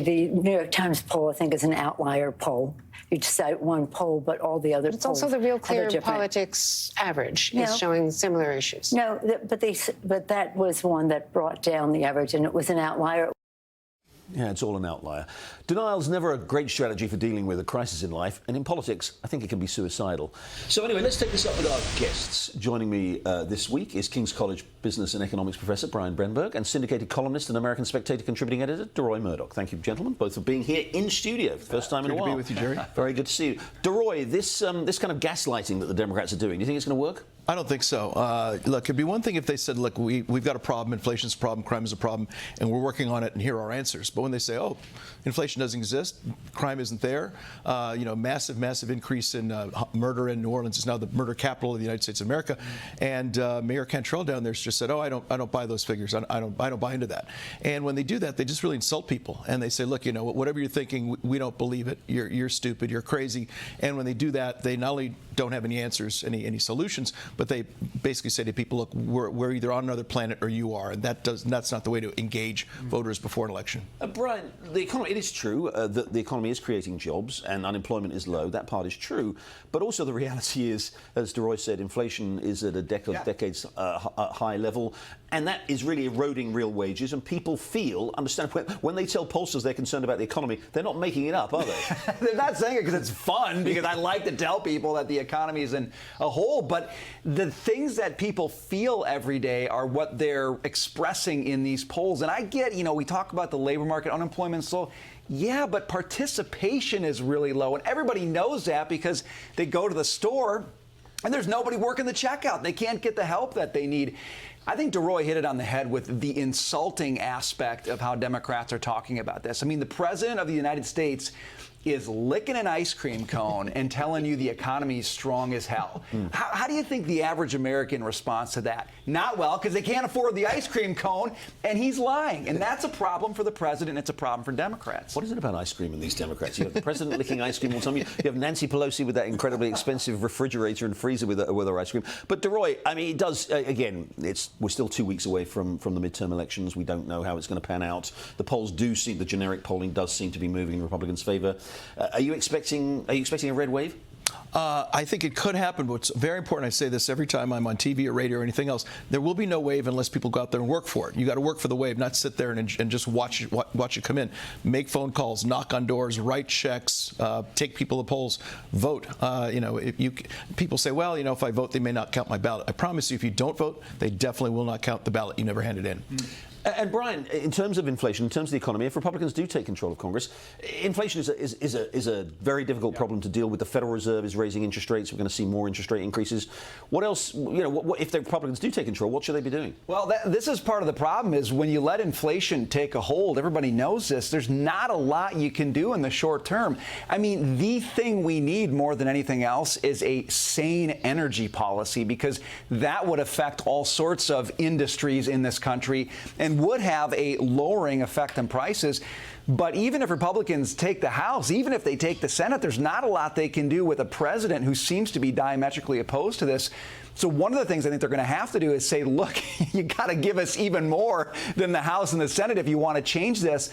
The New York Times poll, I think, is an outlier poll. You cite one poll, but all the other polls. It's also the Real Clear Politics average is showing similar issues. No, but that was one that brought down the average, and it was an outlier. Yeah, it's all an outlier. Denial's never a great strategy for dealing with a crisis in life, and in politics, I think it can be suicidal. So anyway, let's take this up with our guests. Joining me this week is King's College Business and Economics Professor Brian Brenberg and syndicated columnist and American Spectator contributing editor Deroy Murdock. Thank you, gentlemen, both for being here in studio for the first time in a while. Good to be with you, Jerry. Very good to see you. Deroy, this kind of gaslighting that the Democrats are doing, do you think it's going to work? I don't think so. Look, it'd be one thing if they said, look, we've got a problem, inflation's a problem, crime is a problem, and we're working on it, and here are our answers. But when they say, oh, inflation doesn't exist, crime isn't there, massive increase in murder in New Orleans is now the murder capital of the United States of America, and Mayor Cantrell down there just said, oh, I don't buy those figures, I don't buy into that. And when they do that, they just really insult people, and they say, look, whatever you're thinking, we don't believe it, you're stupid, you're crazy. And when they do that, they not only don't have any answers, any solutions, but they basically say to people, look, we're either on another planet or you are, and that's not the way to engage voters before an election. Brian, the economy, it is true that the economy is creating jobs and unemployment is low. That part is true. But also the reality is, as Deroy said, inflation is at a decades high level, and that is really eroding real wages. And people understand, when they tell pollsters they're concerned about the economy, they're not making it up, are they? They're not saying it because it's fun, because I like to tell people that the economy is in a hole. But the things that people feel every day are what they're expressing in these polls. And I get, we talk about the labor market, unemployment's low. Yeah, but participation is really low. And everybody knows that because they go to the store and there's nobody working the checkout. They can't get the help that they need. I think Deroy hit it on the head with the insulting aspect of how Democrats are talking about this. I mean, the president of the United States is licking an ice cream cone and telling you the economy is strong as hell. How do you think the average American responds to that? Not well, because they can't afford the ice cream cone, and he's lying. And that's a problem for the president. It's a problem for Democrats. What is it about ice cream and these Democrats? You have the president licking ice cream all the time. You have Nancy Pelosi with that incredibly expensive refrigerator and freezer with her ice cream. But Deroy, I mean, it does, again, we're still 2 weeks away from the midterm elections. We don't know how it's going to pan out. The polls the generic polling does seem to be moving in Republicans' favor. Are you expecting a red wave? I think it could happen, but what's very important, I say this every time I'm on TV or radio or anything else, there will be no wave unless people go out there and work for it. You got to work for the wave, not sit there and just watch it come in. Make phone calls, knock on doors, write checks, take people to polls, vote. People say, well, if I vote, they may not count my ballot. I promise you, if you don't vote, they definitely will not count the ballot you never handed in. And Brian, in terms of inflation, in terms of the economy, if Republicans do take control of Congress, inflation is a very difficult problem to deal with. The Federal Reserve is raising interest rates. We're going to see more interest rate increases. What else? If the Republicans do take control, what should they be doing? Well, this is part of the problem. Is when you let inflation take a hold, everybody knows this. There's not a lot you can do in the short term. I mean, the thing we need more than anything else is a sane energy policy, because that would affect all sorts of industries in this country and would have a lowering effect on prices. But even if Republicans take the House, even if they take the Senate, there's not a lot they can do with a president who seems to be diametrically opposed to this. So one of the things I think they're going to have to do is say, look, you got to give us even more than the House and the Senate if you want to change this.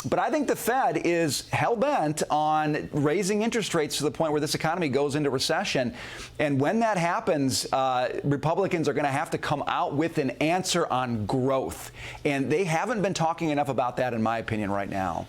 But I think the Fed is hell-bent on raising interest rates to the point where this economy goes into recession. And when that happens, Republicans are going to have to come out with an answer on growth. And they haven't been talking enough about that, in my opinion, right now.